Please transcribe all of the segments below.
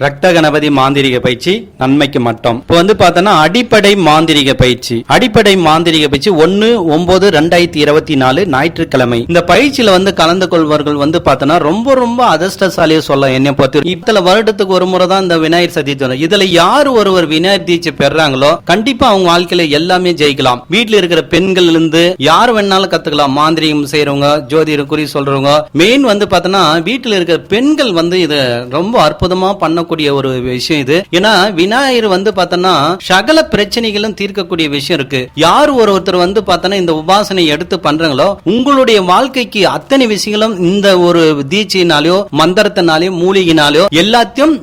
ரத்த கணபதி மாந்திரிக பயிற்சி நன்மைக்கு மட்டும். இப்போ பார்த்தோன்னா அடிப்படை மாந்திரிக பயிற்சி 1/9/2024 ஞாயிற்றுக்கிழமை. இந்த பயிற்சியில கலந்து கொள்வர்கள் பார்த்தோன்னா ரொம்ப ரொம்ப அதிர்ஷ்டசாலியை சொல்ல என்னை பொறுத்து. இத்தனை வருடத்துக்கு ஒரு முறை தான் இந்த விநாயகர் சதுர்த்தி வரும். இதுல யாரு ஒருவர் விநாயகர் தீட்சை பெறாங்களோ கண்டிப்பா அவங்க வாழ்க்கையில எல்லாமே ஜெயிக்கலாம். வீட்டுல இருக்கிற பெண்கள் இருந்து யார் வேணாலும் கத்துக்கலாம். மாந்திரிகம் செய்யறவங்க, ஜோதிட குறி சொல்றவங்க, மெயின் பார்த்தோன்னா வீட்டுல இருக்கிற பெண்கள் இது ரொம்ப அற்புதமா பண்ண ஒரு விஷயம் இது. ஏன்னா விநாயகர் பார்த்தோன்னா சகல பிரச்சனைகளும் தீர்க்கக்கூடிய விஷயம் இருக்கு. யார் ஒருத்தர் பார்த்தோன்னா இந்த உபாசனை எடுத்து பண்றாங்களோ உங்களுடைய வாழ்க்கைக்கு அத்தனை விஷயங்களும் இந்த ஒரு தீட்சையினாலோ மந்திரத்தினாலோ மூலிகையினாலோ எல்லாத்தையும்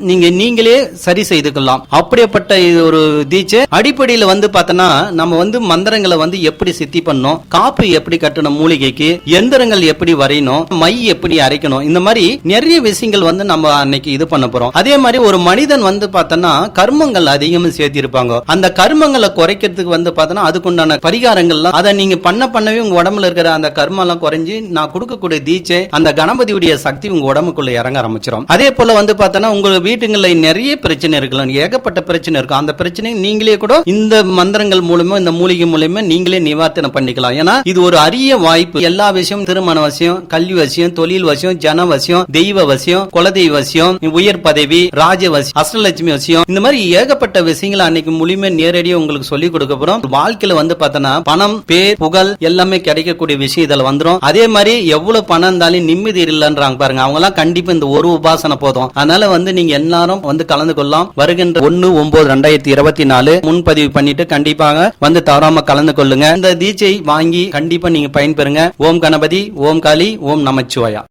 நீங்களே சரி செய்து கொள்ளலாம். அப்படிப்பட்ட ஒரு தீட்சை அடிப்படையில் பார்த்தோன்னா நம்ம மந்திரங்களை எப்படி சித்தி பண்ணணும், காப்பு எப்படி கட்டணும், மூலிகைக்கு எந்திரங்கள் எப்படி வரையணும், மை எப்படி அரைக்கணும், இந்த மாதிரி நிறைய விஷயங்கள் நம்ம அன்னைக்கு இது பண்ண போறோம். அதே மாதிரி ஒரு மனிதன் பார்த்தோன்னா கர்மங்கள் அதிகமா சேர்த்தி இருப்பாங்க. அந்த கர்மங்களை குறைக்கிறதுக்கு பார்த்தோன்னா அதுக்குண்டான பரிகாரங்கள்லாம் அதை நீங்க பண்ணவே உங்க உடம்புல இருக்கிற அந்த கர்மம் எல்லாம் குறைஞ்சு நான் கொடுக்கக்கூடிய தீட்சை அந்த கணபதியுடைய சக்தி உங்க உடம்புக்குள்ள இறங்க ஆரம்பிச்சிடும். அதே போல பார்த்தோன்னா உங்க வீட்டுகளில் நிறைய பிரச்சனை இருக்கலாம், ஏகப்பட்ட பிரச்சனை இருக்கும். அந்த பிரச்சனை நீங்களே கூட இந்த மந்திரங்கள் மூலமா இந்த மூலிகை மூலமா நீங்களே நிவாரணை பண்ணிக்கலாம். ஏன்னா இது ஒரு அரிய வாய்ப்பு. எல்லா விஷயம் திருமண வசியம், கல்வி வசியம், தொழில் வசியம், ஜன வசியம், தெய்வ வசியம், குலதெய்வ வசியம், உயர் பதவி, ராஜவசியம், அஷ்டலட்சுமி வசியம், இந்த மாதிரி ஏகப்பட்ட விஷயங்களை அன்னைக்கு மூலியமா நேரடியாக உங்களுக்கு சொல்லி கொடுக்க போறோம். வாழ்க்கையில பார்த்தோன்னா பணம், பேர், புகழ் எல்லாமே கிடைக்கக்கூடிய விஷயம் இதுல வந்துடும். அதே மாதிரி எவ்வளவு பணம் இருந்தாலும் நிம்மதி இல்லைன்றாங்க பாருங்க, அவங்க எல்லாம் கண்டிப்பா இந்த ஒரு உபாசனை போதும். அதனால நீங்க எல்லாரும் கலந்து கொள்ளலாம். வருகின்ற 1/9/2024 முன்பதிவு பண்ணிட்டு கண்டிப்பாக தவறாம கலந்து கொள்ளுங்க. இந்த தீட்சை வாங்கி கண்டிப்பா நீங்க பயன்பெறுங்க. ஓம் கணபதி, ஓம் காளி, ஓம் நமச்சிவாயா.